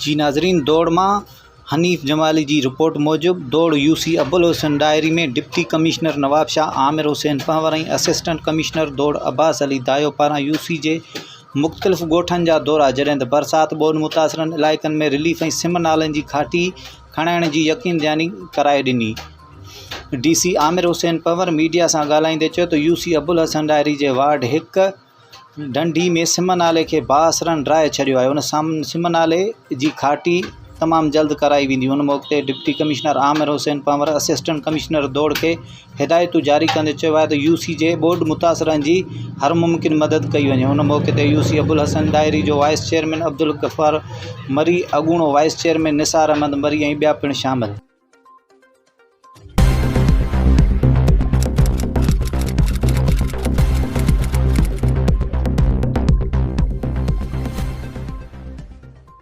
जी नाज़रीन, दौड़ में हनीफ़ जमाली की रिपोर्ट मूजिब दौड़ यूसी अबुल हुसैन डायरी में डिप्टी कमिश्नर नवाब शाह आमिर हुसैन पंवर और असिस्टेंट कमिश्नर दौड़ अब्बास अली दायो पारा यूसी के मुख्तलिफ़ गोठन जा दौरा जैं बरसात बोन मुतासरन इलाक़न में रिलीफ और सिम नालन की घाटी खणाइण की यकीन दयानी कराए ॾिनी। DC आमिर हुसैन पंवर मीडिया से ॻाल्हाईंदे चयो तो यूसी अबुल हुसैन डायरी के वार्ड 1 ढंडी में सिम नाले के बासरन ड्राए छड़ियो है। उन सिम नाले की घाटी तमाम जल्द कराई वी। उन मौके deputy commissioner Aamir Hussain Panwar assistant commissioner दौड़ के हिदायतूं जारी कंदे चयो है तो यूसी के बोर्ड मुतासरन की हर मुमकिन मदद कई वने। उन मौके यूसी अबुल हसन डायरी जो वाइस चेयरमैन अब्दुल गफ़ार मरी, अगूणो वाइस चेयरमैन निसार अहमद मरी और बिया पिण शामिल।